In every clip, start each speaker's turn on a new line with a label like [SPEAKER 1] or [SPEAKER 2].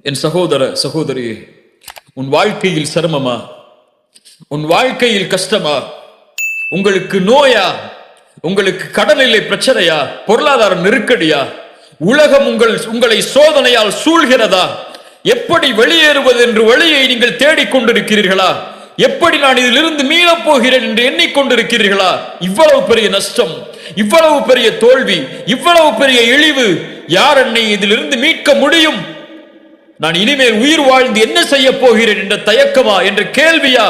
[SPEAKER 1] என் சகோதர சகோதரியே, உன் வாழ்க்கையில் சிரமமா? உன் வாழ்க்கையில் கஷ்டமா? உங்களுக்கு நோயா? உங்களுக்கு கடனில்லை பிரச்சனையா? பொருளாதார நெருக்கடியா? உலகம் உங்களை சோதனையால் சூழ்கிறதா? எப்படி வெளியேறுவது என்று வழியை நீங்கள் தேடிக்கொண்டிருக்கிறீர்களா? எப்படி நான் இதிலிருந்து மீளப் போகிறேன் என்று எண்ணிக்கொண்டிருக்கிறீர்களா? இவ்வளவு பெரிய நஷ்டம், இவ்வளவு பெரிய தோல்வி, இவ்வளவு பெரிய இழிவு, யார் என்னை இதிலிருந்து மீட்க முடியும்? நான் இனிமேல் உயிர் வாழ்ந்து என்ன செய்ய போகிறேன் என்ற தயக்கமா, என்ற கேள்வியா?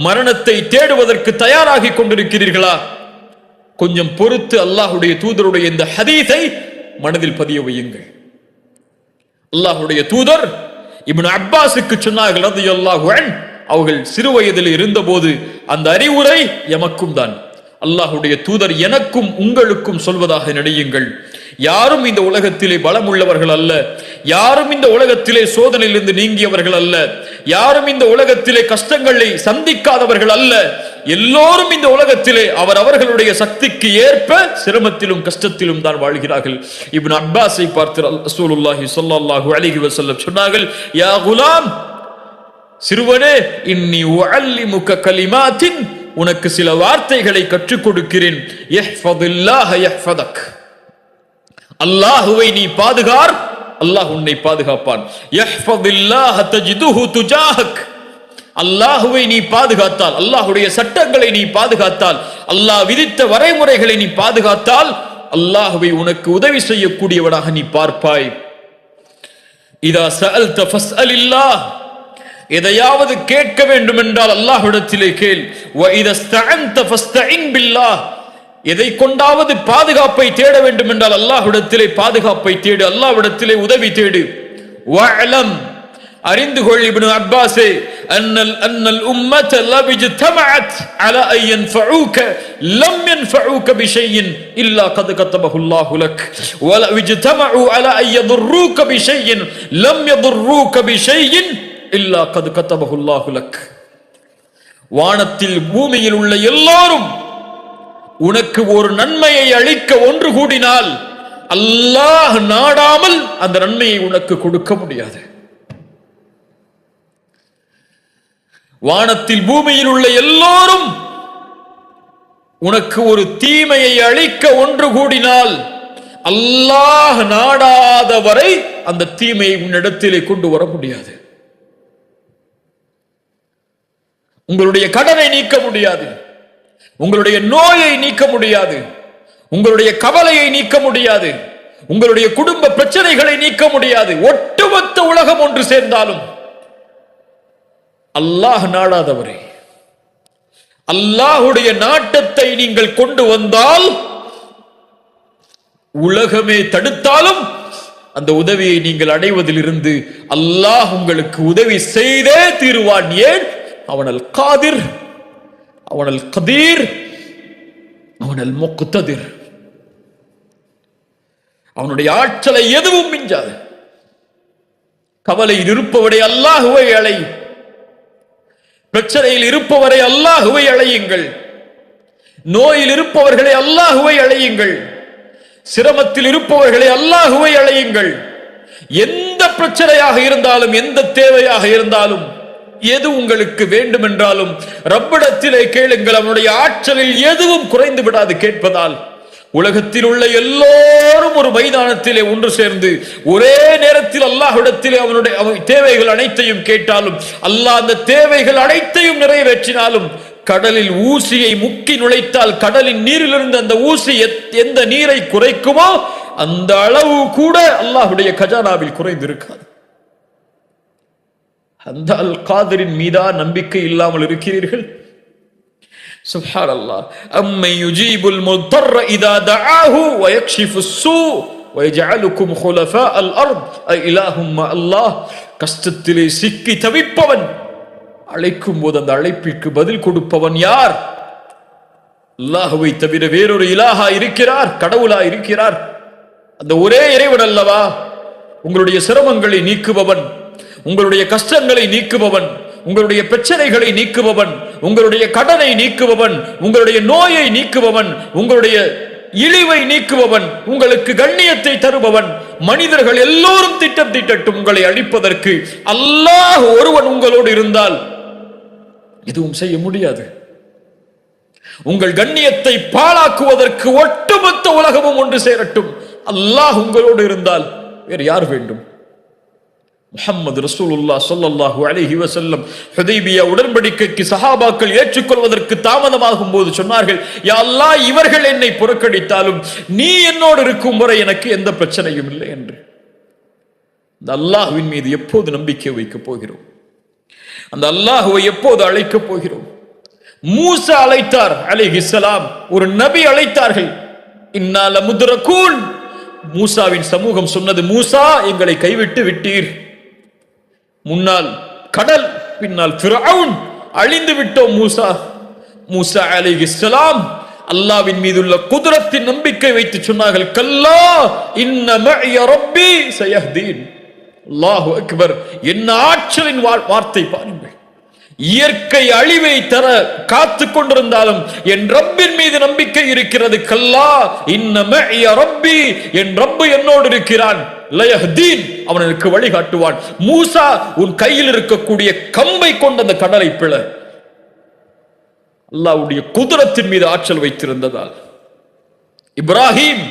[SPEAKER 1] மரணத்தை தேடுவதற்கு தயாராகி கொண்டிருக்கிறீர்களா? கொஞ்சம் பொறுத்து அல்லாஹுடைய தூதருடைய இந்த ஹதீஸை மனதில் பதிய வையுங்கள். அல்லாஹுடைய தூதர் இப்னு அப்பாஸுக்கு சொன்னார்கள் ரலியல்லாஹு அன்ஹு, அவர்கள் சிறு வயதில் இருந்தபோது அந்த அறிவுரை எமக்கும் தான். அல்லாஹுடைய தூதர் எனக்கும் உங்களுக்கும் சொல்வதாக நினையுங்கள், யாரும் இந்த உலகத்திலே பலம் உள்ளவர்கள் அல்ல, யாரும் இந்த உலகத்திலே சோதனையிலிருந்து நீங்கியவர்கள் அல்ல, யாரும் இந்த உலகத்திலே கஷ்டங்களை சந்திக்காதவர்கள் அல்ல. எல்லோரும் இந்த உலகத்திலே அவர்களுடைய சக்திக்கு ஏற்ப சிரமத்திலும் கஷ்டத்திலும் தான் வாழ்கிறார்கள். இப்னு அப்பாஸை பார்த்து ரசூலுல்லாஹி ஸல்லல்லாஹு அலைஹி வஸல்லம் சொன்னார்கள், யா குலாம், சிறுவனே, இன்னி உஅல்லிமுக கலிமாத்தின், உனக்கு சில வார்த்தைகளை கற்றுக் கொடுக்கிறேன். யஹ்ஃபதுல்லாஹ யஹ்ஃபதக், அல்லாஹுவை நீ பாதுகார், அல்லாஹ் உன்னை பாதுகாப்பான். யஹ்ஃபதுல்லாஹ தஜிதுஹு துஜாஹக், அல்லாஹுவை நீ பாதுகாத்தால், அல்லாஹுடைய சட்டங்களை நீ பாதுகாத்தால், அல்லாஹ் விதித்த வரைமுறைகளை நீ பாதுகாத்தால், அல்லாஹுவை உனக்கு உதவி செய்யக்கூடியவனாக நீ பார்ப்பாய். இதா சஅல்த ஃபஸ்அலில்லாஹ், எதையாவது கேட்க வேண்டும் என்றால் அல்லாஹ்விடத்திலே கேள். வ இதா ஸ்தஅன்த ஃபஸ்தஇன் பில்லாஹ், எதை கொண்டாவது பாதுகாப்பை தேட வேண்டும் என்றால் அல்லாஹ்விடத்திலே பாதுகாப்பை தேடு, அல்லாஹ்விடத்திலே உதவி தேடு. வஅலம், அறிந்து கொள் இப்னு அப்பாஸே, அன்னல் உம்மத லவ் இஜ்தமஅத் அலா அன் யன்ஃபஊக லம் யன்ஃபஊக பிஷைஇன் இல்லா கத் கதபஹு அல்லாஹு லக் வ லவ் இஜ்தமஉ அலா அன் யதுர்ரூக பிஷைஇன் லம் யதுர்ரூக பிஷைஇன் இல்லா கத் கதபஹு அல்லாஹு லக். வானத்தில் பூமியில் உள்ள எல்லோரும் உனக்கு ஒரு நன்மையை அளிக்க ஒன்று கூடினால் அல்லாஹ் நாடாமல் அந்த நன்மையை உனக்கு கொடுக்க முடியாது. வானத்தில் பூமியில் உள்ள எல்லோரும் உனக்கு ஒரு தீமையை அளிக்க ஒன்று கூடினால் அல்லாஹ் நாடாத வரை அந்த தீமையை உன்னிடத்திலே கொண்டு வர முடியாது. உங்களுடைய கடனை நீக்க முடியாது, உங்களுடைய நோயை நீக்க முடியாது, உங்களுடைய கவலையை நீக்க முடியாது, உங்களுடைய குடும்ப பிரச்சனைகளை நீக்க முடியாது. ஒட்டுமொத்த உலகம் ஒன்று சேர்ந்தாலும் அல்லாஹ் நாடாதவரே, அல்லாஹுடைய நாட்டத்தை நீங்கள் கொண்டு வந்தால், உலகமே தடுத்தாலும் அந்த உதவியை நீங்கள் அடைவதிலிருந்து அல்லாஹ் உங்களுக்கு உதவி செய்தே தீருவான். ஏன்? அவனல் காதிர், அவனல் கதீர், அவனல் முக்ததிர். அவனுடைய ஆற்றலை எதுவும் மிஞ்சாது. கவலையில் இருப்பவரை அல்லாஹுவை அழை, பிரச்சனையில் இருப்பவரை அல்லாஹுவை அழையுங்கள், நோயில் இருப்பவர்களை அல்லாஹுவை அழையுங்கள், சிரமத்தில் இருப்பவர்களை அல்லாஹுவை அழையுங்கள். எந்த பிரச்சனையாக இருந்தாலும், எந்த தேவையாக இருந்தாலும், எது உங்களுக்கு வேண்டும் என்றாலும் ரப்பிடத்திலே கேளுங்கள். அவனுடைய ஆற்றலில் எதுவும் குறைந்து விடாது கேட்பதால். உலகத்தில் உள்ள எல்லோரும் ஒரு மைதானத்திலே ஒன்று சேர்ந்து ஒரே நேரத்தில் அல்லாஹ்விடத்திலே அவனுடைய தேவைகள் அனைத்தையும் கேட்டாலும், அல்லாஹ் அந்த தேவைகள் அனைத்தையும் நிறைவேற்றினாலும், கடலில் ஊசியை முக்கி நுழைத்தால் கடலின் நீரிலிருந்து அந்த ஊசி எந்த நீரை குறைக்குமோ அந்த அளவு கூட அல்லாஹ்வுடைய கஜானாவில் குறைந்திருக்காது. அந்த அல் காதிரின் மீதா நம்பிக்கை இல்லாமல் இருக்கிறீர்கள்? சுப்ஹானல்லாஹ். அம்மை யுஜீபுல் முத்தர்ர இதா தஆஹு வ யக்ஷிஃபுஸ் ஸூ வ யஜஅலுக்கும் குலஃபாஅல் அர்த் இலாஹும் அல்லாஹ். கஷ்டத்திலே சிக்கி தவிப்பவன் அழைக்கும் போது அந்த அழைப்பிற்கு பதில் கொடுப்பவன் யார்? அல்லாஹ்வை தவிர வேறொரு இலாஹா இருக்கிறார்? கடவுளா இருக்கிறார்? அந்த ஒரே இறைவன் அல்லவா உங்களுடைய சிரமங்களை நீக்குபவன், உங்களுடைய கஷ்டங்களை நீக்குபவன், உங்களுடைய பிரச்சனைகளை நீக்குபவன், உங்களுடைய கடனை நீக்குபவன், உங்களுடைய நோயை நீக்குபவன், உங்களுடைய இழிவை நீக்குபவன், உங்களுக்கு கண்ணியத்தை தருபவன், மனிதர்கள் எல்லோரும் திட்டம் தீட்டட்டும் உங்களை அழிப்பதற்கு, அல்லாஹ் ஒருவன் உங்களோடு இருந்தால் எதுவும் செய்ய முடியாது. உங்கள் கண்ணியத்தை பாழாக்குவதற்கு ஒட்டுமொத்த உலகமும் ஒன்று சேரட்டும், அல்லாஹ் உங்களோடு இருந்தால் வேறு யார் வேண்டும்? முஹம்மது ரசூலுல்லாஹ் ஸல்லல்லாஹு அலைஹி வஸல்லம் ஹுதைபியா உடன்படிக்கைக்கு சஹாபாக்கள் ஏற்றுக்கொள்வதற்கு தாமதமாகும் போது சொன்னார்கள், யா அல்லாஹ், இவர்கள் என்னை புறக்கணித்தாலும் நீ என்னோடு இருக்கும் வரை எனக்கு எந்த பிரச்சனையும் இல்லை என்று. அந்த அல்லாஹ்வின் மீது எப்போது நம்பிக்கை வைக்கப் போகிறோம்? அந்த அல்லாஹ்வை எப்போது அழைக்கப் போகிறோம்? மூசா அழைத்தார் அலைஹிஸ்ஸலாம், ஒரு நபி அழைத்தார்கள். இன்னா லமுத்ரகூன். மூசாவின் சமூகம் சொன்னது, மூசா எங்களை கைவிட்டு விட்டீர். முன்னால் கடல், பின்னால் ஃபிரௌன், அழிந்து விட்டோம் மூசா. மூசா அலைஹிஸ்ஸலாம் அல்லாஹ்வின் மீதுள்ள குத்ரத்தின் நம்பிக்கை வைத்து சொன்னார்கள், கல்லா இன்ன மஇய ரப்பி சயஹ்தீன். அல்லாஹு அக்பர். என்ன ஆற்றலின் வார்த்தை பாருங்கள். இயற்கை அழிவை தர காத்து கொண்டிருந்தாலும் என் ரப்பின் மீது நம்பிக்கை இருக்கிறது. கல்லா இன்ன மஇய ரப்பி, என் ரப்பு என்னோடு இருக்கிறான். லயஹ்தீன், அவன் எனக்கு வழிகாட்டுவான். மூசா, உன் கையில் இருக்கக்கூடிய கம்பை கொண்டு அந்த கடலை பிள. அல்லாஹ்வுடைய குத்ரத்தின் மீது ஆற்றல் வைத்திருந்ததால். இப்ராஹிம்,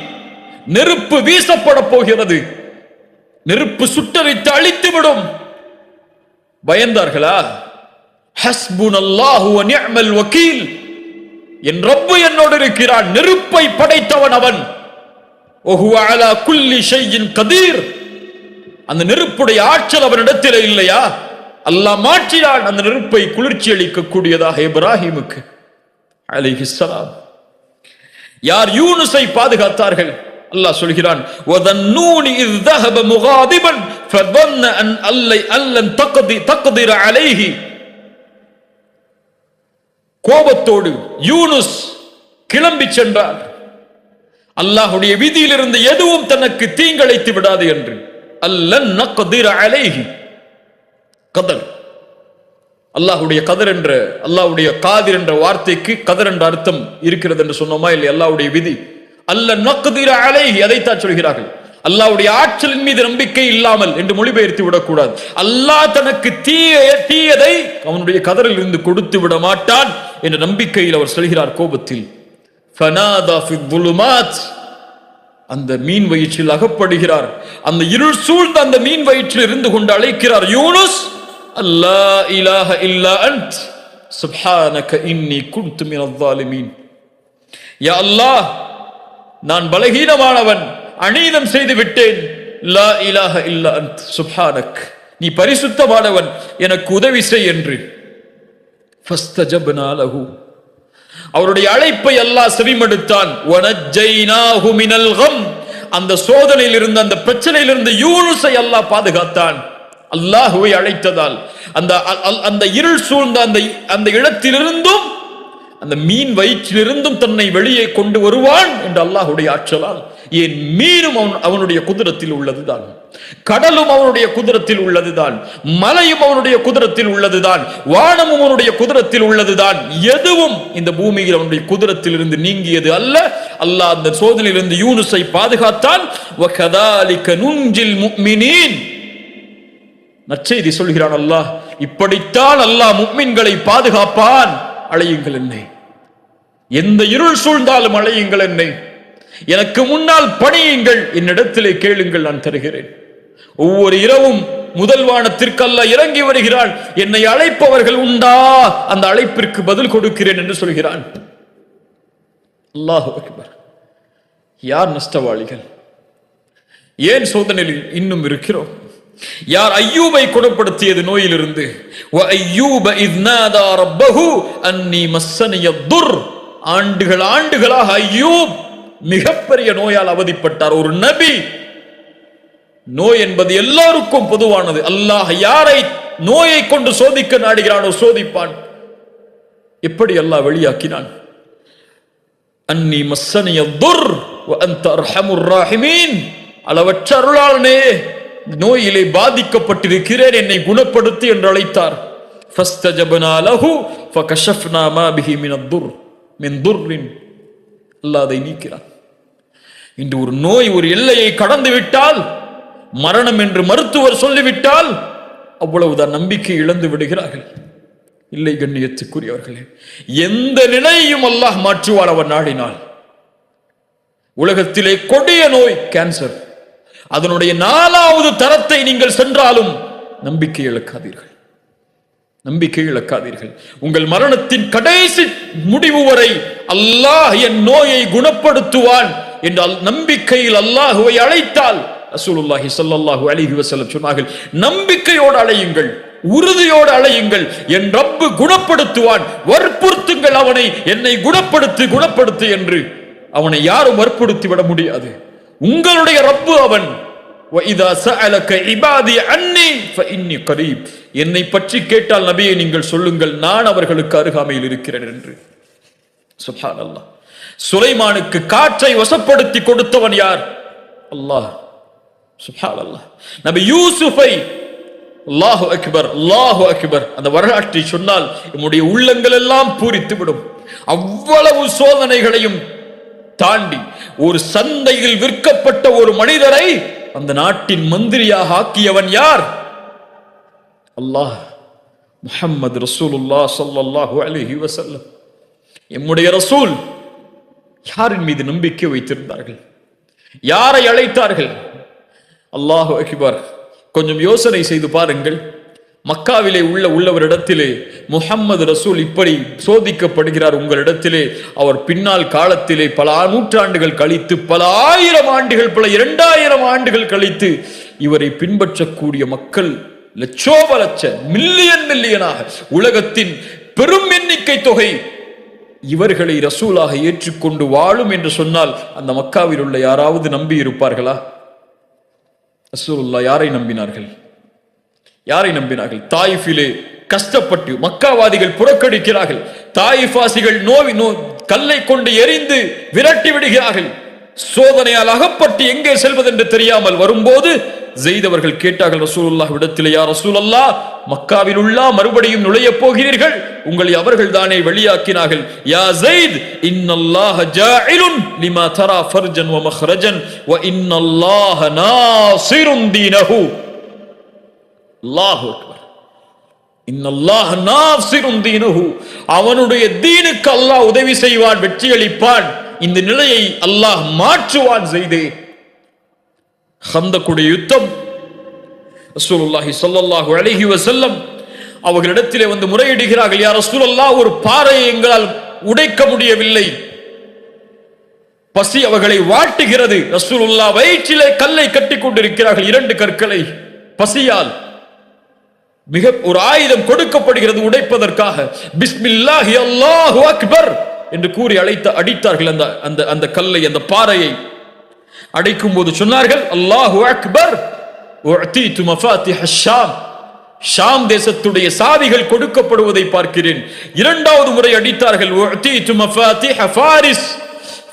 [SPEAKER 1] நெருப்பு வீசப்பட போகிறது, நெருப்பு சுட்டரித்து அழித்து விடும். பயந்தார்களா? ஹஸ்புனல்லாஹு வ நிஅமல் வகீல், என் ரப்பு என்னோடு இருக்கிறான், நெருப்பை படைத்தவன் அவன். வஹுவ அலா குல்லி ஷைஇன் கதீர், அந்த நெருப்புடைய ஆற்றல் அவனிடத்தில் இல்லையா? அல்லாஹ் மாற்றினான் அந்த நெருப்பை குளிர்ச்சி அளிக்கக்கூடியதாக இப்ராஹிமுக்கு அலைஹிஸ்ஸலாம். யார் யூனுஸை பாதுகாத்தார்கள்? அல்லாஹ் சொல்கிறான், வதன்னூனி இஸ் ذهب مغاضبا فظن ان لن تقدر عليه. கோபத்தோடு யூனுஸ் கிளம்பி சென்றார், அல்லாஹ்வுடைய விதியிலிருந்து எதுவும் தனக்கு தீங்கிழைத்து விடாது என்று. அல்லன் நக்திர அலைஹி. கதர், அல்லாஹ்வுடைய கதர் என்ற, அல்லாஹ்வுடைய காதிர் என்ற வார்த்தைக்கு கதர் என்ற அர்த்தம் இருக்கிறது என்று சொன்னோமா இல்லை? அல்லாஹ்வுடைய விதி. அல்லன் நக்திர அலைஹி, அதைத்தான் சொல்கிறார்கள். அல்லாஹ்வுடைய ஆற்றலின் மீது நம்பிக்கை இல்லாமல் என்று மொழிபெயர்த்து விடக்கூடாது. அல்லாஹ் தனக்கு தீயதை அவனுடைய கதரில் இருந்து கொடுத்து விட மாட்டான் என்ற நம்பிக்கையில் அவர் சொல்கிறார் கோபத்தில். ஃபனாதா ஃபி ظுலுமாத், அந்த மீன் வயிற்றில் அகப்படுகிறார். அந்த இருள் சூழ்ந்த அந்த மீன் வயிற்றில் இருந்து கொண்டு அழைக்கிறார், யூனுஸ், அல்லா இலாஹ இல்லா அன்த் சுப்ஹானக இன்னி குன்து மினல் ஸாலிமீன். யா அல்லாஹ், நான் பலகீனமானவன், அநீதம் செய்து விட்டேன். லா இலாஹ இல்லா அன்த் சுப்ஹானக், நீ பரிசுத்தமானவன், எனக்கு உதவி செய் என்று. ஃபஸ்தஜப்னா லஹு, அவருடைய அழைப்பை அல்லாஹ் செவிமடுத்தான். வனஜ்ஜைனாஹு மினல் கம், அந்த சோதனையில் இருந்த, அந்த பிரச்சனையில் இருந்து யூனுஸை அல்லாஹ் பாதுகாத்தான். அல்லாஹ்வை அழைத்ததால் அந்த இருள் சூழ்ந்த அந்த இடத்திலிருந்தும், அந்த மீன் வயிற்றிலிருந்தும் தன்னை வெளியே கொண்டு வருவான் என்று அல்லாஹ்வுடைய ஆற்றலால். ஏன் மீனும் அவனுடைய குதிரத்தில் உள்ளதுதான், கடலும் அவனுடைய குதிரத்தில் உள்ளதுதான், மலையும் அவனுடைய குதிரத்தில் உள்ளதுதான், வானமும் அவனுடைய குதிரத்தில் உள்ளதுதான். எதுவும் இந்த பூமியில் அவனுடைய குதிரத்தில் இருந்து நீங்கியது அல்ல. அல்லாஹ் அந்த சோதனையிலிருந்து யூனுஸை பாதுகாத்தான். வகதாலிக நுஞ்சில் முஃமினீன், நற்செய்தி சொல்கிறான் அல்லாஹ், இப்படித்தான் அல்லாஹ் முஃமின்களை பாதுகாப்பான். அழையுங்கள் என்னை, எந்த இருள் சூழ்ந்தாலும் அழையுங்கள் என்னை, எனக்கு முன்னால் பணியுங்கள், என்னிடத்திலே கேளுங்கள், நான் தருகிறேன். ஒவ்வொரு இரவும் முதல் வானத்திற்கு அல்லாஹ் இறங்கி வருகிறான். என்னை அழைப்பவர்கள் உண்டா, அந்த அழைப்பிற்கு பதில் கொடுக்கிறேன் என்று சொல்கிறான். அல்லாஹு அக்பர். யார் நஷ்டவாளிகள்? ஏன் சோதனையில் இன்னும் இருக்கிறோம்? யார் ஐயூபை குணப்படுத்தியது நோயிலிருந்து? வ ஐயூப இஸ் நாதா ரப்பஹு அன்னி மஸ்ஸனிய துர். ஆண்டுகளாக ஐயூப் மிகப்பெரிய நோயால் அவதிப்பட்டார். ஒரு நபி. நோய் என்பது எல்லாருக்கும் பொதுவானது. அல்லாஹ் யாரை நோயை கொண்டு சோதிக்க நாடுகிறானோ சோதிப்பான். எப்படி அல்லாஹ் வெளியாக்கினான்? அன்னி மஸ்ஸனிய துர் வ அன்த அர்ஹமுர் ராஹிமீன். அளவற்ற அருளாளனே, நோயிலே பாதிக்கப்பட்டிருக்கிறேன், என்னை குணப்படுத்தி என்று அழைத்தார். ஃபஸ்தஜப்னா லஹு ஃபகஷஃப்னா மா பிஹி மின் துர்ரின். அல்லாஹ் அதை நீக்கிறான். இன்று ஒரு நோய் ஒரு எல்லையை கடந்து விட்டால் மரணம் என்று மருத்துவர் சொல்லிவிட்டால் அவ்வளவுதான், நம்பிக்கை இழந்து விடுகிறார்கள். இல்லை கண்ணியத்துக்குரியவர்களே, எந்த நிலையையும் அல்லாஹ் மாற்றுவார் அவர் நாடினால். உலகத்திலே கொடிய நோய் கேன்சர், அதனுடைய 4வது தரத்தை நீங்கள் சென்றாலும் நம்பிக்கை இழக்காதீர்கள், நம்பிக்கை இழக்காதீர்கள். உங்கள் மரணத்தின் கடைசி முடிவு வரை அல்லாஹ் என் நோயை குணப்படுத்துவான் என்றால் நம்பிக்கையில் அல்லாஹுவை அழைத்தால், ரசூலுல்லாஹி ஸல்லல்லாஹு அலைஹி வஸல்லம் சொன்னார்கள், நம்பிக்கையோடு அழையுங்கள், உறுதியோடு அழையுங்கள், என் ரப்பு குணப்படுத்துவான், வற்புறுத்துங்கள் அவனை, என்னை குணப்படுத்து குணப்படுத்து என்று. அவனை யாரும் வற்புறுத்தி விட முடியாது. உங்களுடைய ரப்பு அவன். وَإِذَا سَأَلَكَ عِبَادِي عَنِّي فَإِنِّي قَرِيبٌ. என்னை பற்றி கேட்டால் நபியே நீங்கள் சொல்லுங்கள், நான் அவர்களுக்கு அருகாமையில் இருக்கிறேன் என்று. சுப்ஹானல்லாஹ். சுலைமானுக்கு காற்றை வசப்படுத்தி கொடுத்தவன் யார்? அல்லாஹ். சுப்ஹானல்லாஹ். நபி யூசுஃபை, அல்லாஹு அக்பர் அல்லாஹு அக்பர், அந்த வரலாற்றை சொன்னால் நம்முடைய உள்ளங்கள் எல்லாம் பூரித்து விடும். அவ்வளவு சோதனைகளையும் தாண்டி ஒரு சந்தையில் விற்கப்பட்ட ஒரு மனிதரை அந்த நாட்டின் மந்திரியாக ஆக்கியவன் யார்? அல்லாஹ். முஹம்மது ரசூலுல்லாஹ் ஸல்லல்லாஹு அலைஹி வஸல்லம், எம்முடைய ரசூல் யாரின் மீது நம்பிக்கை வைத்திருந்தார்கள்? யாரை அழைத்தார்கள்? அல்லாஹு அக்பர். கொஞ்சம் யோசனை செய்து பாருங்கள். மக்காவிலே உள்ளவரிடத்திலே முஹம்மது ரசூல் இப்படி சோதிக்கப்படுகிறார். உங்களிடத்திலே அவர் பின்னால் காலத்திலே பல நூற்றாண்டுகள் கழித்து, பல 1000 ஆண்டுகள், பல 2000 ஆண்டுகள் கழித்து இவரை பின்பற்றக்கூடிய மக்கள் லட்சோப லட்ச, மில்லியனாக, உலகத்தின் பெரும் எண்ணிக்கை தொகை இவர்களை ரசூலாக ஏற்றுக்கொண்டு வாழும் என்று சொன்னால் அந்த மக்காவில் உள்ள யாராவது நம்பி இருப்பார்களா? ரசூலுல்லாஹ் யாரை நம்பினார்கள்? யாரை நம்பினார்கள்? தாயிஃபிலே கஷ்டப்பட்டு மக்காவாதிகள் புறக்கணிக்கிறார்கள். தாயிஃபாசிகள் கல்லை கொண்டு எரிந்து விரட்டி விடுகிறார்கள். சோதனையால் அகப்பட்டு எங்கே செல்வதென்று தெரியாமல் வரும்போது ஸெய்த் அவர்கள் கேட்டார்கள் ரசூலுல்லாஹ் இடத்திலே, யா ரசூலல்லாஹ், மக்காவில் உள்ள மறுபடியும் நுழைய போகிறீர்கள், உங்களை அவர்கள் தானே வெளியாக்கினார்கள். யா ஸெய்த், இன்னல்லாஹ ஜாஇலுன் லிமா தரா ஃபர்ஜன் வ மக்ரஜன் வ இன்னல்லாஹ நாஸிருன் தீனஹு. அல்லாஹு அக்பர். இன்னல்லாஹ நாஸிருன் தீனஹு. அவனுடைய தீனுக்கு அல்லாஹ் உதவி செய்வான், வெற்றி அளிப்பான். இந்த நிலையை அல்லாஹ் மாற்றுவான். ஸெய்தே, ஹந்தக்குடைய யுத்தம், ரசூலுல்லாஹி ஸல்லல்லாஹு அலைஹி வஸல்லம் அவர்களிடத்திலே வந்து முறையிடுகிறார்கள், யா ரசூலல்லாஹ், ஒரு பாறையை எங்களால் உடைக்க முடியவில்லை, பசி அவர்களை வாட்டுகிறது. ரசூலுல்லாஹ் வயிற்றிலே கல்லை கட்டிக் கொண்டிருக்கிறார்கள், 2 கற்களை. பசியால் மிக ஒரு ஆயுதம் கொடுக்கப்படுகிறது உடைப்பதற்காக. பிஸ்மில்லாஹி அல்லாஹு அக்பர் என்று கூறி அடித்தார்கள் அந்த கல்லை, அந்த பாறையை. அடைக்கும் போது சொன்னார்கள், அல்லாஹு அக்பர், உஅதீது மஃபாத்திஹ ஷாம், ஷாம் தேசத்துடைய சாவிகள் கொடுக்கப்படுவதை பார்க்கிறேன். 2வது முறை அடித்தார்கள், உஅதீது மஃபாத்திஹ ஃபாரிஸ்,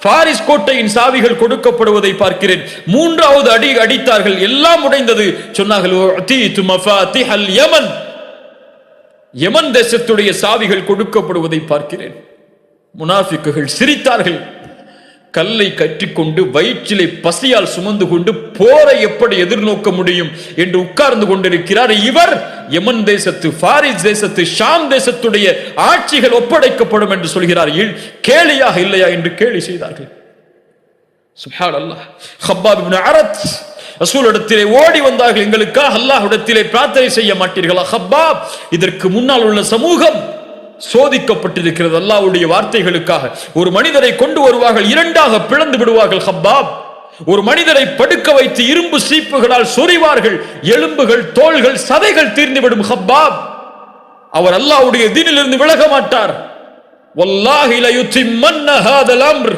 [SPEAKER 1] பாரிஸ் கோட்டையின் சாவிகள் கொடுக்கப்படுவதை பார்க்கிறேன். 3வது அடி அடித்தார்கள், எல்லாம் உடைந்தது. சொன்னார்கள், உஅதீது மஃபாத்திஹல் யமன், யமன் தேசத்துடைய சாவிகள் கொடுக்கப்படுவதை பார்க்கிறேன். முனாஃபிக்குகள் சிரித்தார்கள். கல்லை கற்றிக்கொண்டு வயிற்றிலே பசியால் சுமந்து கொண்டு போரை எப்படி எதிர்நோக்க முடியும் என்று உட்கார்ந்து கொண்டிருக்கிறார் இவர். யமன் தேசத்து, பாரிஸ் தேசத்து, ஷாம் தேசத்துடைய ஆட்சிகள் ஒப்படைக்கப்படும் என்று சொல்கிறார். கேலியாக இல்லையா என்று கேலி செய்தார்கள். சுப்ஹானல்லாஹ். ஹப்பாப் இப்னு அரத் ரசூலிடத்திலே ஓடி வந்தார்கள், எங்களுக்காக அல்லாஹ்விடத்திலே பிரார்த்தனை செய்ய மாட்டீர்களா? ஹப்பாப், இதற்கு முன்னால் உள்ள சமூகம் சோதிக்கப்பட்டிருக்கிறது அல்லாஹ்வுடைய வார்த்தைகளுக்காக. ஒரு மனிதரை கொண்டு வருவார்கள், 2ஆக பிளந்து விடுவார்கள். ஹப்பாப், ஒரு மனிதரை படுக்க வைத்து இரும்பு சீப்புகளால் சொறிவார்கள், எலும்புகள், தோள்கள், சதைகள் தீர்ந்துவிடும். ஹப்பாப், அவர் அல்லாஹ்வுடைய தீனிலிருந்து விலக மாட்டார். வல்லாஹி லயுத்திம்மன்ன ஹாதல் அம்ர்.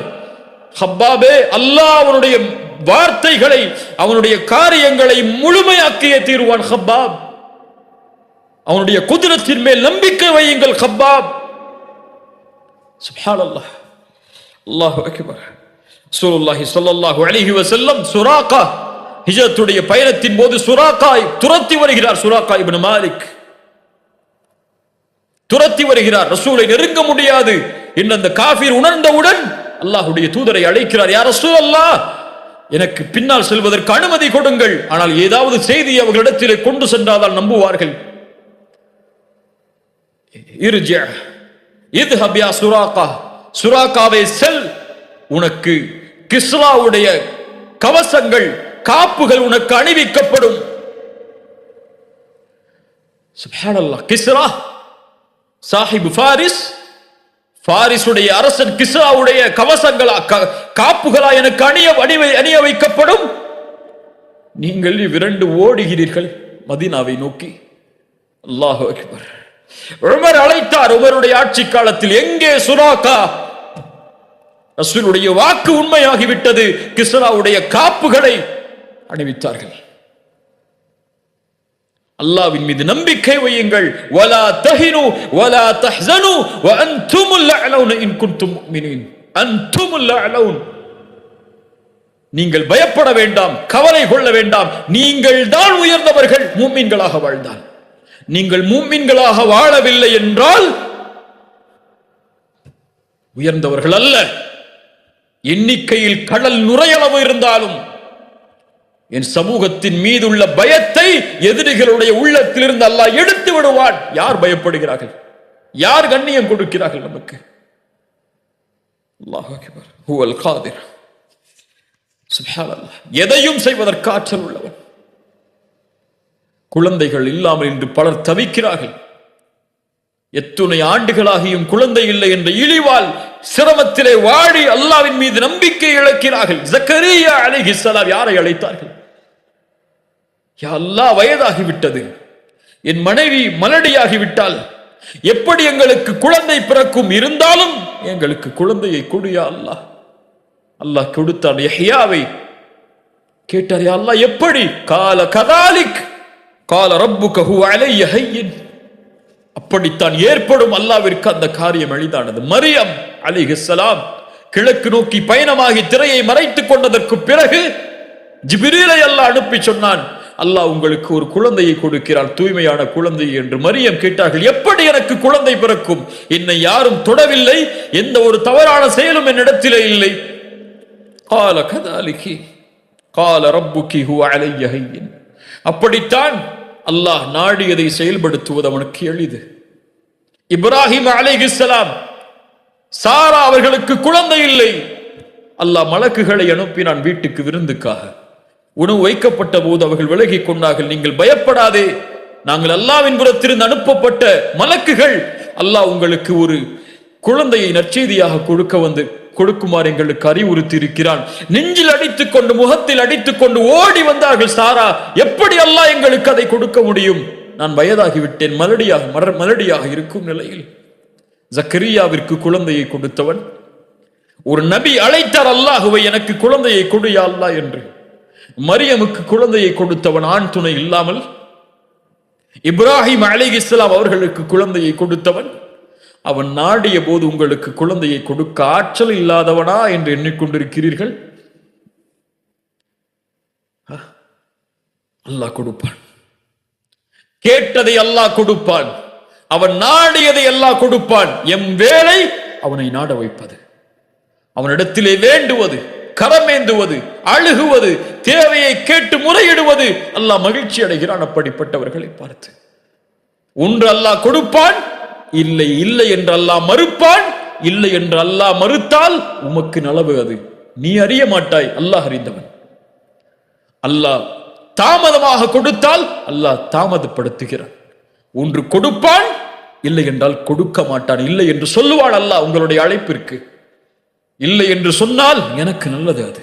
[SPEAKER 1] ஹப்பாபே, அல்லாஹ் அவனுடைய வார்த்தைகளை, அவனுடைய காரியங்களை முழுமையாக்கியே தீருவான். ஹப்பாப், அவனுடைய குதிரத்தின் மேல் நம்பிக்கை வையுங்கள். ஹப்பாப். சுப்ஹானல்லாஹ், அல்லாஹு அக்பர். ரசூலுல்லாஹி ஸல்லல்லாஹு அலைஹி வஸல்லம் சுராகா ஹிஜ்ரத்துடைய பயணத்தின் போது சுராகாய் துரத்தி வருகிறார். சுராகா இப்னு மாலிக் துரத்தி வருகிறார். ரசூலை நெருங்க முடியாது என்று அந்த காஃபிர் உணர்ந்தவுடன் அல்லாஹ்வுடைய தூதரை அழைக்கிறார். யா ரசூலல்லாஹ், எனக்கு பின்னால் செல்வதற்கு அனுமதி கொடுங்கள், ஆனால் ஏதாவது செய்தி அவர்களிடத்திலே கொண்டு சென்றால் நம்புவார்கள். சுராக்காவே செல், உனக்கு கிஸ்ராவுடைய கவசங்கள் காப்புகள் உனக்கு அணிவிக்கப்படும். சுப்ஹானல்லாஹ். கிஸ்ரா சாஹிப் ஃபாரிஸ், பாரிசுடைய அரசன் கிஸ்ராவுடைய கவசங்களா காப்புகளா எனக்கு அணிய வைக்கப்படும். நீங்கள் விரண்டு ஓடுகிறீர்கள் மதீனாவை நோக்கி. அல்லாஹு அக்பர். உமர் அழைத்தார். உமருடைய ஆட்சி காலத்தில் எங்கே சுராக்கா? ரசூலுடைய வாக்கு உண்மையாகிவிட்டது. கிஸ்ராவுடைய காப்புகளை அணிவித்தார்கள். அல்லாஹ்வின் மீது நம்பிக்கை வையுங்கள். வலா தஹினு வலா தஹ்ஸனு வ அன்துமுல் அலவுன இன் குன்தும் முஃமினீன். அன்துமுல் அலவுன். நீங்கள் பயப்பட வேண்டாம், கவலை கொள்ள வேண்டாம். நீங்கள் தான் உயர்ந்தவர்கள் முஃமின்களாக வாழ்ந்தால். நீங்கள் முஃமின்களாக வாழவில்லை என்றால் உயர்ந்தவர்கள் அல்ல. எண்ணிக்கையில் கடல் நுரையளவு இருந்தாலும் என் சமூகத்தின் மீதுள்ள பயத்தை எதிரிகளுடைய உள்ளத்திலிருந்து அல்லாஹ் எடுத்து விடுவான். யார் பயப்படுகிறார்கள்? யார் கண்ணியம் கொடுக்கிறார்கள் நமக்கு? அல்லாஹ் அக்பர். ஹுவல் காதிர். சுப்ஹானல்லாஹ். எதையும் செய்வதற்கு ஆற்றல் உள்ளவன். குழந்தைகள் இல்லாமல் இன்று பலர் தவிக்கிறார்கள். எத்துணை ஆண்டுகளாகியும் குழந்தை இல்லை என்ற இழிவால் சிரமத்திலே வாடி அல்லாஹ்வின் மீது நம்பிக்கை இழக்கிறார்கள். ஜக்கரியா அலைஹிஸ்ஸலாம் யாரை அழைத்தார்கள்? யா அல்லாஹ், வயதாகிவிட்டது, என் மனைவி மலடியாகிவிட்டால் எப்படி எங்களுக்கு குழந்தை பிறக்கும்? இருந்தாலும் எங்களுக்கு குழந்தையை கொடு யா அல்லாஹ். அல்லாஹ் கொடுத்தான். யஹ்யாவை கேட்டார். யா அல்லாஹ் எப்படி? கால கதாலிக் கால ரப்புக ஹுவ அலைய ஹய்யின். அப்படித்தான் ஏற்படும். அல்லாஹ்விற்கு அந்த காரியம் எளிதானது. மரியம் அலைஹிஸ்ஸலாம் கிழக்கு நோக்கி பயணமாகி திரையை மறைத்துக் கொண்டதற்கு பிறகு ஜிப்ரீலை அல்லாஹ் அனுப்பி சொன்னான், அல்லாஹ் உங்களுக்கு ஒரு குழந்தையை கொடுக்கிறார், தூய்மையான குழந்தை என்று. மரியம் கேட்டார்கள், எப்படி எனக்கு குழந்தை பிறக்கும்? என்னை யாரும் தொடவில்லை, எந்த ஒரு தவறான செயலும் என்னிடத்திலே இல்லை. கால கதாலிகி கால ரப்புகி ஹுவ அலைய ஹய்யின். அப்படித்தான் அல்லாஹ் நாடியதை செயல்படுத்துவது அவனுக்கு எளிது. இப்ராஹிம் அலைஹிஸ்ஸலாம், சாரா அவர்களுக்கு குழந்தை இல்லை. அல்லாஹ் மலக்குகளை அனுப்பினான் வீட்டுக்கு விருந்துக்காக. உணவு வைக்கப்பட்ட போது அவர்கள் விலகிக் கொண்டார்கள். நீங்கள் பயப்படாதே, நாங்கள் அல்லாஹ்வின் புறத்திலிருந்து அனுப்பப்பட்ட மலக்குகள். அல்லாஹ் உங்களுக்கு ஒரு குழந்தையை நற்செய்தியாக கொடுக்குமாறு எங்களுக்கு அறிவுறுத்தி இருக்கிறான். நெஞ்சில் அடித்துக் கொண்டு முகத்தில் அடித்துக் கொண்டு ஓடி வந்தார்கள் சாரா. எப்படி அல்லாஹ் எங்களுக்கு அதை கொடுக்க முடியும்? நான் வயதாகிவிட்டேன், மலடியாக இருக்கும் நிலையில். ஜக்கரியாவிற்கு குழந்தையை கொடுத்தவன். ஒரு நபி அழைத்தார் அல்லாஹுவை, எனக்கு குழந்தையை கொடு யா அல்லாஹ் என்று. மரியமுக்கு குழந்தையை கொடுத்தவன் ஆண் துணை இல்லாமல். இப்ராஹிம் அலைஹிஸ்ஸலாம் அவர்களுக்கு குழந்தையை கொடுத்தவன். அவன் நாடிய போது உங்களுக்கு குழந்தையை கொடுக்க ஆற்றல் இல்லாதவனா என்று எண்ணிக்கொண்டிருக்கிறீர்கள்? அல்லாஹ் கொடுப்பான். கேட்டதை அல்லாஹ் கொடுப்பான். அவன் நாடியதை அல்லாஹ் கொடுப்பான். எம் வேலை அவனை நாட வைப்பது, அவனிடத்திலே வேண்டுவது, கரமேந்துவது, அழுகுவது, தேவையை கேட்டு முறையிடுவது. அல்லாஹ் மகிழ்ச்சி அடைகிறான் அப்படிப்பட்டவர்களை பார்த்து. ஒன்று அல்லாஹ் கொடுப்பான், இல்லை இல்லை என்று அல்லாஹ் மறுப்பான். இல்லை என்று அல்லாஹ் மறுத்தால் உமக்கு நலவு, அது நீ அறிய மாட்டாய், அல்லாஹ் அறிந்தவன். அல்லாஹ் தாமதமாக கொடுத்தால் அல்லாஹ் தாமதப்படுத்துகிறான். ஒன்று கொடுப்பான், இல்லை என்றால் கொடுக்க மாட்டான். இல்லை என்று சொல்லுவான் அல்லாஹ் உங்களுடைய அழைப்பிற்கு. இல்லை என்று சொன்னால் எனக்கு நல்லது, அது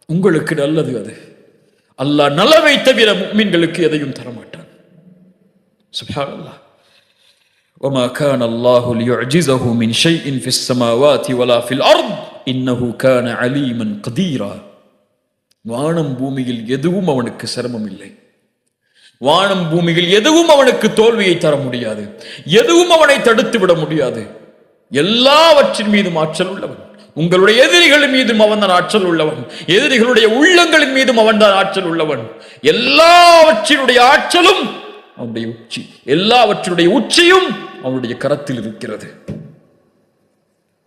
[SPEAKER 1] உங்களுக்கு நல்லது, அது அல்லாஹ் நலவை தவிர முஃமின்களுக்கு எதையும் தரமாட்டான். சுப்ஹானல்லாஹ். وما كان الله ليعجزه من شيء في السماوات ولا في الأرض إنه كان عليما قديرا. வானம் பூமியில் எதுவும் அவனுக்கு சிரமம் இல்லை. வானம் பூமியில் எதுவும் அவனுக்கு தோல்வியை தர முடியாது. எதுவும் அவனை தடுத்து விட முடியாது. எல்லாவற்றின் மீதும் ஆற்றல் உள்ளவன். உங்களுடைய எதிரிகளின் மீதும் அவன் தான் ஆற்றல் உள்ளவன். எதிரிகளுடைய உள்ளங்களின் மீதும் அவன் தான் ஆற்றல் உள்ளவன். எல்லாவற்றினுடைய ஆற்றலும் அவனுடைய உச்சி, எல்லாவற்றுடைய உச்சியும் அவனுடைய கரத்தில் இருக்கிறது.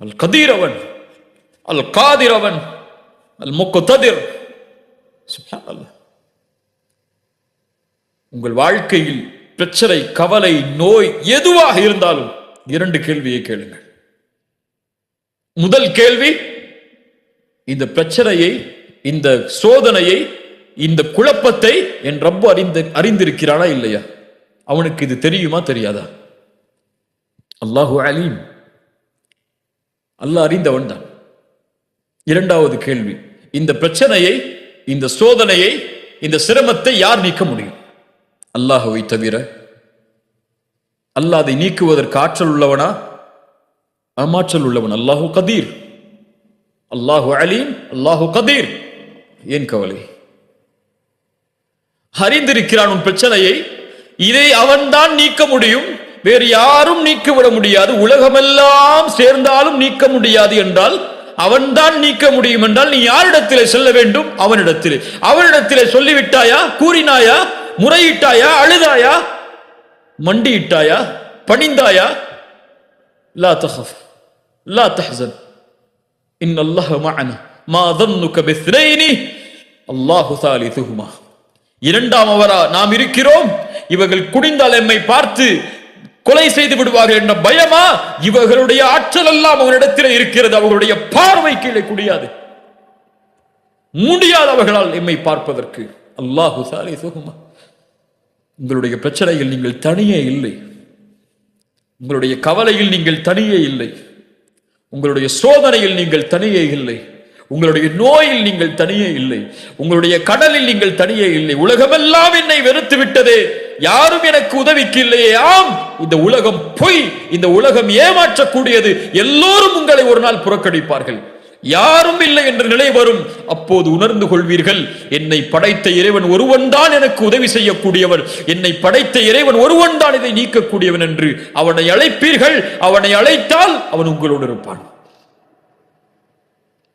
[SPEAKER 1] அல் கதீர் அவன், அல் காதிர் அவன், அல் முக்ததிர் சுப்ஹானல்லாஹ். உங்கள் வாழ்க்கையில் பிரச்சனை, கவலை, நோய் எதுவாக இருந்தாலும் 2 கேள்வியை கேளுங்கள். முதல் கேள்வி, இந்த பிரச்சனையை, இந்த சோதனையை, இந்த குழப்பத்தை என் ரப்பு அறிந்திருக்கிறானா இல்லையா? அவனுக்கு இது தெரியுமா தெரியாதா? அல்லாஹு அலீம், அல்லாஹ் அறிந்தவன் தான். இரண்டாவது கேள்வி, இந்த பிரச்சனையை, இந்த சோதனையை, இந்த சிரமத்தை யார் நீக்க முடியும்? அல்லாஹுவை தவிர. அல்லாஹ் அதை நீக்குவதற்கு ஆற்றல் உள்ளவனா? ஆற்றல் உள்ளவன். அல்லாஹு கதீர், அல்லாஹு அலீம், அல்லாஹு கதீர். ஏன் கவலை? அறிந்திருக்கிறான் உன் பிரச்சனையை. இதை அவன்தான் நீக்க முடியும், வேறு யாரும் நீக்கிவிட முடியாது. உலகமெல்லாம் சேர்ந்தாலும் நீக்க முடியாது என்றால் அவன்தான் நீக்க முடியும் என்றால் நீ யாரிடத்திலே செல்ல வேண்டும்? அவனிடத்திலே. அவனிடத்திலே சொல்லிவிட்டாயா? கூறினாயா? முறையிட்டாயா? அழுதாயா? மண்டியிட்டாயா? பணிந்தாயா? லா தஹஃப் லா தஹ்சன் இன்னல்லாஹ மஅனா மா ظنك باثنين الله ثالثهما. இரண்டாம் அவரா நாம் இருக்கிறோம், இவர்கள் குடிந்தால் எம்மை பார்த்து கொலை செய்து விடுவார்கள் என்ற பயமா? இவர்களுடைய ஆற்றல் எல்லாம் அவர்களிடத்தில் இருக்கிறது. அவர்களுடைய பார்வை கீழே குடியாது, முடியாது அவர்களால் எம்மை பார்ப்பதற்கு. அல்லாஹு சாலிசுஹுமா. உங்களுடைய பிரச்சனையில் நீங்கள் தனியே இல்லை, உங்களுடைய கவலையில் நீங்கள் தனியே இல்லை, உங்களுடைய சோதனையில் நீங்கள் தனியே இல்லை, உங்களுடைய நோயில் நீங்கள் தனியே இல்லை, உங்களுடைய கடலில் நீங்கள் தனியே இல்லை. உலகமெல்லாம் என்னை வெறுத்து விட்டதே, யாரும் எனக்கு உதவிக்கு இல்லையே. ஆம், இந்த உலகம் பொய், இந்த உலகம் ஏமாற்றக்கூடியது. எல்லோரும் உங்களை ஒரு நாள் புறக்கணிப்பார்கள். யாரும் இல்லை என்ற நிலை வரும். அப்போது உணர்ந்து கொள்வீர்கள், என்னை படைத்த இறைவன் ஒருவன் தான் எனக்கு உதவி செய்யக்கூடியவன், என்னை படைத்த இறைவன் ஒருவன் தான் இதை நீக்கக்கூடியவன் என்று அவனை அழைப்பீர்கள். அவனை அழைத்தால் அவன் உங்களோடு இருப்பான்.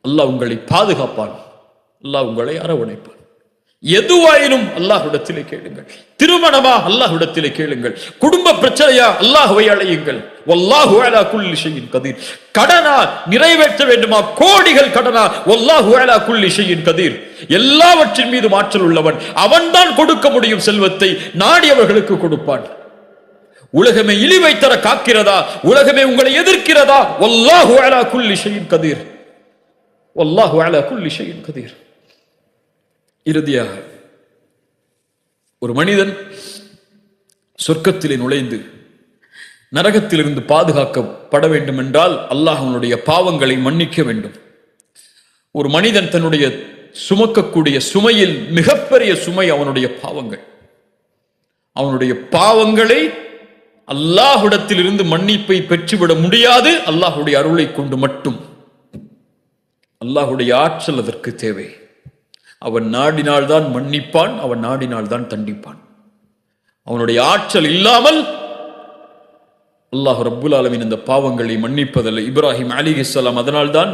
[SPEAKER 1] அல்லாஹ் உங்களை பாதுகாப்பான், அல்லாஹ் உங்களை அரவணைப்பான். எதுவாயினும் அல்லாஹ்விடத்திலே கேளுங்கள். திருமணமா? அல்லாஹ்விடத்திலே கேளுங்கள். குடும்ப பிரச்சனையா? அல்லாஹ்வை அழையுங்கள். வல்லாஹு அலா குல்லி ஷைஇன் கதீர். கடனா? நிறைவேற்ற வேண்டுமா? கோடிகள் கடனா? வல்லாஹு அலா குல்லி ஷைஇன் கதீர். எல்லாவற்றின் மீது ஆற்றல் உள்ளவன். அவன்தான் கொடுக்க முடியும் செல்வத்தை, நாடியவர்களுக்கு கொடுப்பான். உலகமே இழிவை தர காக்கிறதா? உலகமே உங்களை எதிர்க்கிறதா? வல்லாஹு அலா குல்லி ஷைஇன் கதீர். வல்லாஹு அலா குல்லி ஷைஇன் கதீர். இறுதியாக, ஒரு மனிதன் சொர்க்கத்திலே நுழைந்து நரகத்திலிருந்து பாதுகாக்கப்பட வேண்டும் என்றால் அல்லாஹ் அவனுடைய பாவங்களை மன்னிக்க வேண்டும். ஒரு மனிதன் தன்னுடைய சுமக்கக்கூடிய சுமையில் மிகப்பெரிய சுமை அவனுடைய பாவங்கள். அவனுடைய பாவங்களை அல்லாஹ்விடத்திலிருந்து மன்னிப்பை பெற்றுவிட முடியாது, அல்லாஹ்வுடைய அருளை கொண்டு மட்டும். அல்லாஹ்வுடைய ஆற்றல் அதற்கு தேவை. அவன் நாடினால்தான் மன்னிப்பான், அவன் நாடினால்தான் தண்டிப்பான். அவனுடைய ஆற்றல் இல்லாமல் அல்லாஹ் ரப்புல் ஆலமீன் இந்த பாவங்களை மன்னிப்பதில்லை. இப்ராஹிம் அலைஹிஸ்ஸலாம் அதனால்தான்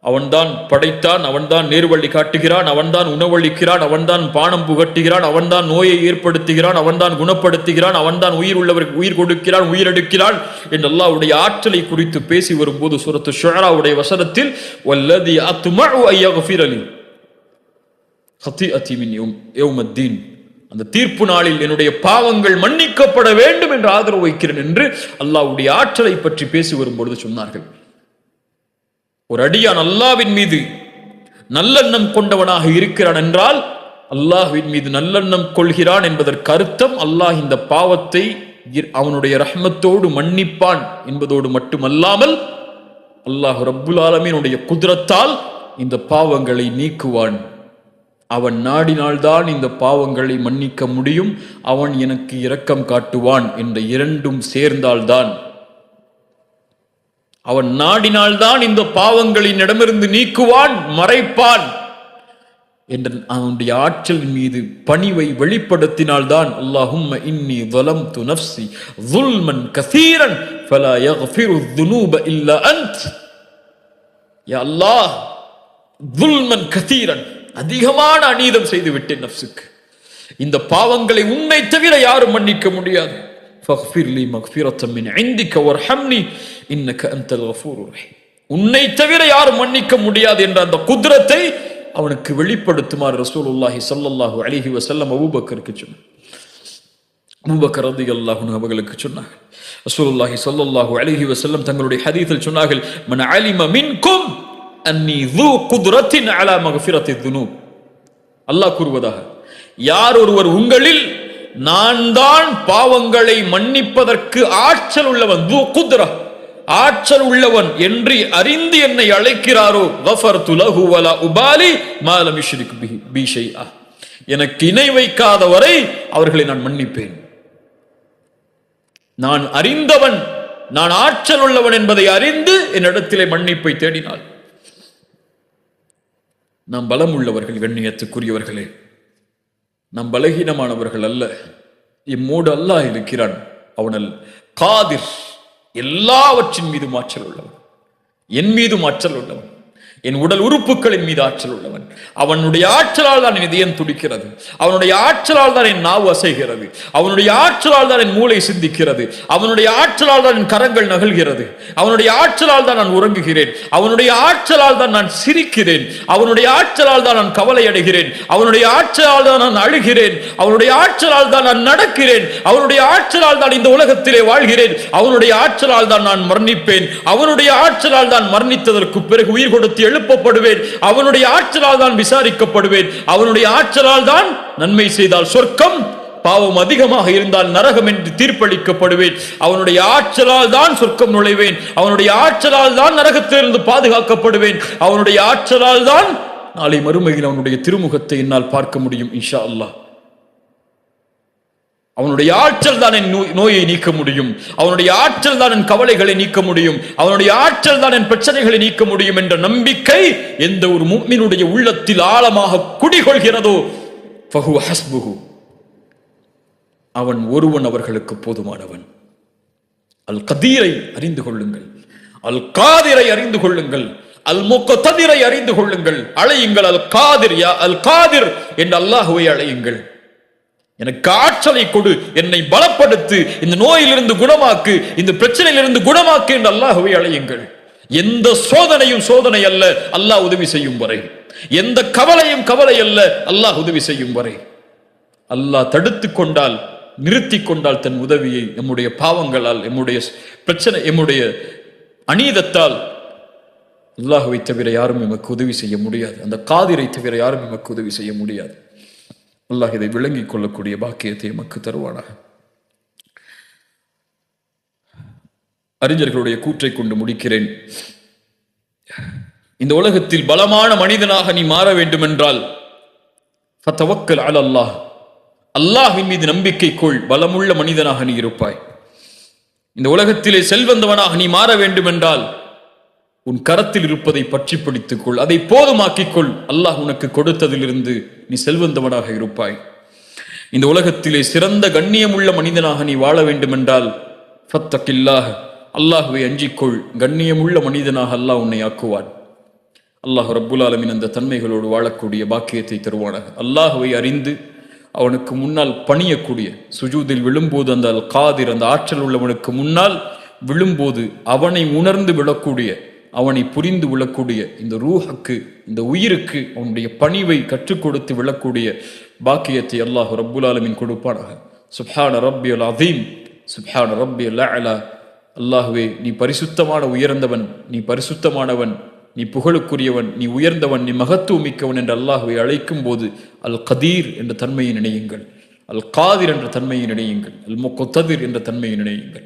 [SPEAKER 1] அவன்தான் படைத்தான், அவன்தான் நேர்வழி காட்டுகிறான், அவன்தான் உணவளிக்கிறான், அவன்தான் பானம் புகட்டுகிறான், அவன்தான் நோயை ஏற்படுத்துகிறான், அவன்தான் குணப்படுத்துகிறான், அவன்தான் உயிர் உள்ளவருக்கு உயிர் கொடுக்கிறான், உயிரெடுக்கிறான் என்று அல்லாஹ்வுடைய ஆற்றலை குறித்து பேசி வரும்போது சூரத்து ஷுஆராவுடைய வசனத்தில் வல்லதி அத்மஉ அய்யக்ஃபிர லி ஹதீஅதி மின் யௌமத்தீன், அந்த தீர்ப்பு நாளில் என்னுடைய பாவங்கள் மன்னிக்கப்பட வேண்டும் என்று ஆதரவு வைக்கிறேன் என்று அல்லாஹ்வுடைய ஆற்றலை பற்றி பேசி வரும்பொழுது சொன்னார்கள். ஒரு அடியான் அல்லாஹ்வின் மீது நல்லெண்ணம் கொண்டவனாக இருக்கிறான் என்றால் அல்லாஹ்வின் மீது நல்லெண்ணம் கொள்கிறான் என்பதற்கு அர்த்தம் அல்லாஹ் இந்த பாவத்தை அவனுடைய ரஹ்மத்தோடு மன்னிப்பான் என்பதோடு மட்டுமல்லாமல் அல்லாஹ் ரப்புல் ஆலமீனுடைய குத்ரத்தால் இந்த பாவங்களை நீக்குவான். அவன் நாடினால்தான் இந்த பாவங்களை மன்னிக்க முடியும், அவன் எனக்கு இரக்கம் காட்டுவான் என்ற இரண்டும் சேர்ந்தால்தான், அவன் நாடினால்தான் இந்த பாவங்களின் இடமிருந்து நீக்குவான், மறைப்பான் என்ற அவனுடைய ஆற்றல் மீது பணிவை வெளிப்படுத்தினால்தான் அல்லாஹும்ம இன்னி ظلمت نفسي ظلما كثيرا فلا يغفر الذنوب الا انت. யா அல்லாஹ், ظلما كثيرا, அதிகமான அநீதம் செய்து விட்டேன் நஃப்ஸுக்கு, இந்த பாவங்களை உன்னை தவிர யாரும் மன்னிக்க முடியாது. فاغفر لي مغفرة من عندك وارحمني انك انت الغفور الرحيم. உன்னை தவிர யாரும் மன்னிக்க முடியாது என்ற அந்த குத்ரத்தை அவனுக்கு வெளிப்படுத்துமாறு ரசூலுல்லாஹி ஸல்லல்லாஹு அலைஹி வஸல்லம் அபூபக்கருக்கு சொன்னார். அபூபக்கர் ரலியல்லாஹு அன்ஹு அவர்களுக்கு சொன்னார்கள். ரசூலுல்லாஹி ஸல்லல்லாஹு அலைஹி வஸல்லம் தங்களுடைய ஹதீஸில் சொன்னார்கள், மன் அலிம மின்கும் அன்னி ذو قدرة على مغفرة الذنوب. அல்லாஹ் கூறுவதாக, யார் ஒருவர் உங்களில் நான் தான் பாவங்களை மன்னிப்பதற்கு ஆற்றல் உள்ளவன், ذو قدرة ஆற்றல் உள்ளவன் என்று அறிந்து என்னை அழைக்கிறாரோ, غفرت له ولا أبالي ما لم يشرك بي شيئا, எனக்கு இணை வைக்காதவரை அவர்களை நான் மன்னிப்பேன். நான் அறிந்தவன், நான் ஆற்றல் உள்ளவன் என்பதை அறிந்து என்னிடத்திலே மன்னிப்பை தேடினாள். நாம் பலம் உள்ளவர்கள், கண்ணியத்துக்குரியவர்களே, நாம் பலகீனமானவர்கள் அல்ல. இம்மோடு அல்லாஹ் இருக்கிறான். அவனல் காதிர், எல்லாவற்றின் மீது ஆற்றல் உள்ளவன், என் மீதும் ஆற்றல் உள்ளவன், என் உடல் உறுப்புகளின் மீது ஆற்றல் உள்ளவன். அவனுடைய ஆற்றலால் தான் என் இதயம் துடிக்கிறது, அவனுடைய ஆற்றலால் தான் என் நாவு அசைகிறது, அவனுடைய ஆற்றலால் தான் என் மூளை சிந்திக்கிறது, அவனுடைய ஆற்றலால் தான் என் கரங்கள் நகல்கிறது, அவனுடைய ஆற்றலால் தான் நான் உறங்குகிறேன், அவனுடைய ஆற்றலால் தான் நான் சிரிக்கிறேன், அவனுடைய ஆற்றலால் தான் நான் கவலை அடைகிறேன், அவனுடைய ஆற்றலால் தான் நான் அழுகிறேன், அவனுடைய ஆற்றலால் தான் நான் நடக்கிறேன், அவனுடைய ஆற்றலால் தான் இந்த உலகத்திலே வாழ்கிறேன், அவனுடைய ஆற்றலால் தான் நான் மரணிப்பேன், அவனுடைய ஆற்றலால் தான் மரணித்ததற்கு பிறகு உயிர் கொடுத்து எழுப்பப்படுவேன், அவனுடைய ஆற்றலால் தான் விசாரிக்கப்படுவேன், அவனுடைய ஆற்றலால் தான் நன்மை செய்தால் சொர்க்கம், பாவம் அதிகமாக இருந்தால் நரகம் என்று தீர்ப்பளிக்கப்படுவேன், அவனுடைய ஆற்றலால் தான் சொர்க்கம் நுழைவேன், அவனுடைய ஆற்றலால் தான் நரகத்திலிருந்து பாதுகாக்கப்படுவேன், அவனுடைய ஆற்றலால் தான் நாளை மறுமையில் அவனுடைய திருமுகத்தை என்னால் பார்க்க முடியும் இன்ஷா அல்லாஹ். அவனுடைய ஆற்றல் தான் என் நோயை நீக்க முடியும், அவனுடைய ஆற்றல் தான் என் கவலைகளை நீக்க முடியும், அவனுடைய ஆற்றல் தான் என் பிரச்சனைகளை நீக்க முடியும் என்ற நம்பிக்கை எந்த ஒரு முஃமினுடைய உள்ளத்தில் ஆழமாக குடிகொள்கிறதோ, ஃபஹுவ ஹஸ்புஹு, அவன் ஒருவன் அவர்களுக்கு போதுமானவன். அல் கதீரை அறிந்து கொள்ளுங்கள், அல் காதிரை அறிந்து கொள்ளுங்கள், அல் முக்ததிரை அறிந்து கொள்ளுங்கள். அழையுங்கள் அல் காதிர், யா அல் காதிர் என்று அல்லாஹ்வை அழையுங்கள். எனக்கு ஆற்றலை கொடு, என்னை பலப்படுத்து, இந்த நோயிலிருந்து குணமாக்கு, இந்த பிரச்சனையிலிருந்து குணமாக்கு என்று அல்லாஹ்வை அழையுங்கள். எந்த சோதனையும் சோதனை அல்ல அல்லாஹ் உதவி செய்யும் வரை, எந்த கவலையும் கவலை அல்ல அல்லாஹ் உதவி செய்யும் வரை. அல்லாஹ் தடுத்து கொண்டால், நிறுத்தி கொண்டால் தன் உதவியை நம்முடைய பாவங்களால், நம்முடைய பிரச்சனை, நம்முடைய அநீதத்தால் அல்லாஹ்வை தவிர யாரும் எமக்கு உதவி செய்ய முடியாது. அந்த காதிரை தவிர யாரும் எமக்கு உதவி செய்ய முடியாது. அல்லாஹ் இதை விளங்கிக் கொள்ளக்கூடிய பாக்கியத்தை எமக்கு தருவானாக. அறிஞர்களுடைய கூற்றை கொண்டு முடிக்கிறேன். இந்த உலகத்தில் பலமான மனிதனாக நீ மாற வேண்டும் என்றால் ஃபதவக்கல் அலல்லாஹ், அல்லாஹ்வின் மீது நம்பிக்கை கொள், பலமுள்ள மனிதனாக நீ இருப்பாய். இந்த உலகத்திலே செல்வந்தவனாக நீ மாற வேண்டும் என்றால் உன் கரத்தில் இருப்பதை பற்றி பிடித்துக் கொள், அதை போதுமாக்கிக் கொள். அல்லாஹ் உனக்கு கொடுத்ததிலிருந்து நீ செல்வந்தவனாக இருப்பாய். இந்த உலகத்திலே சிறந்த கண்ணியமுள்ள மனிதனாக நீ வாழ வேண்டும் என்றால் ஃபத்தகில்லாஹ், அல்லாஹ்வை அஞ்சிக்கொள், கண்ணியமுள்ள மனிதனாக அல்லாஹ் உன்னை ஆக்குவான். அல்லாஹ் ரப்புல் ஆலமீன் அந்த தன்மைகளோடு வாழக்கூடிய பாக்கியத்தை தருவானாக. அல்லாஹ்வை அறிந்து அவனுக்கு முன்னால் பணியக்கூடிய, சுஜூதில் விழும்போது அந்த அல் காதிர், அந்த ஆற்றல் உள்ளவனுக்கு முன்னால் விழும்போது அவனை உணர்ந்து விழக்கூடிய, அவனை புரிந்து விழக்கூடிய இந்த ரூஹுக்கு, இந்த உயிருக்கு அவனுடைய பணிவை கற்றுக் கொடுத்து விழக்கூடிய பாக்கியத்தை அல்லாஹ் ரப்புல் ஆலமீன் கொடுப்பானாக. சுப்ஹான ரப்பியல் அதீம், சுப்ஹான ரப்பியல் அலா. அல்லாஹ்வே, நீ பரிசுத்தமான உயர்ந்தவன், நீ பரிசுத்தமானவன், நீ புகழுக்குரியவன், நீ உயர்ந்தவன், நீ மகத்துவம் மிக்கவன் என்று அல்லாஹ்வை அழைக்கும் போது அல் கதீர் என்ற தன்மையை நினையுங்கள், அல் காதிர் என்ற தன்மையை நினையுங்கள், அல் முக்ததிர் என்ற தன்மையை நினையுங்கள்.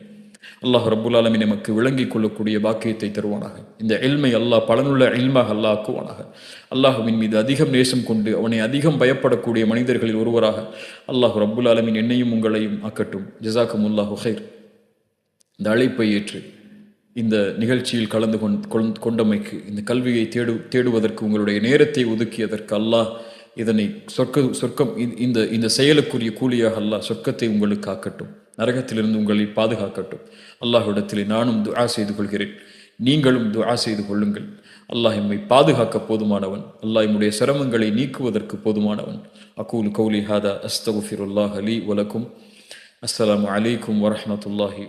[SPEAKER 1] அல்லாஹ் ரப்புல் ஆலமீன் நமக்கு விளங்கிக் கொள்ளக்கூடிய பாக்கியத்தை தருவானாக. இந்த இல்மை அல்லாஹ் பலனுள்ள இல்மாக அல்லாஹ் ஆக்குவானாக. அல்லாஹ்வின் மீது அதிகம் நேசம் கொண்டு அவனை அதிகம் பயப்படக்கூடிய மனிதர்களில் ஒருவராக அல்லாஹ் ரப்புல் ஆலமீன் என்னையும் உங்களையும் ஆக்கட்டும். ஜஸாக்குமுல்லாஹு ஹைர். இந்த அழைப்பை ஏற்று இந்த நிகழ்ச்சியில் கலந்து கொண்டமைக்கு, இந்த கல்வியை தேடுவதற்கு உங்களுடைய நேரத்தை ஒதுக்கியதற்கு அல்லாஹ் இதனை சொர்க்கம் இந்த செயலுக்குரிய கூலியாக அல்லாஹ் சொர்க்கத்தை உங்களுக்கு ஆக்கட்டும், நரகத்திலிருந்து உங்களை பாதுகாக்கட்டும். அல்லாஹ்விடத்திலே நானும் துஆ செய்து கொள்கிறேன், நீங்களும் துஆ செய்து கொள்ளுங்கள். அல்லாஹ் எம்மை பாதுகாக்க போதுமானவன், அல்லாஹ் எம்முடைய சிரமங்களை நீக்குவதற்கு போதுமானவன். அகூலு கௌலி ஹாதா அஸ்தக்ஃபிருல்லாஹ் லீ வ லக்கும். அஸ்ஸலாமு அலைக்கும் வரஹ்மத்துல்லாஹி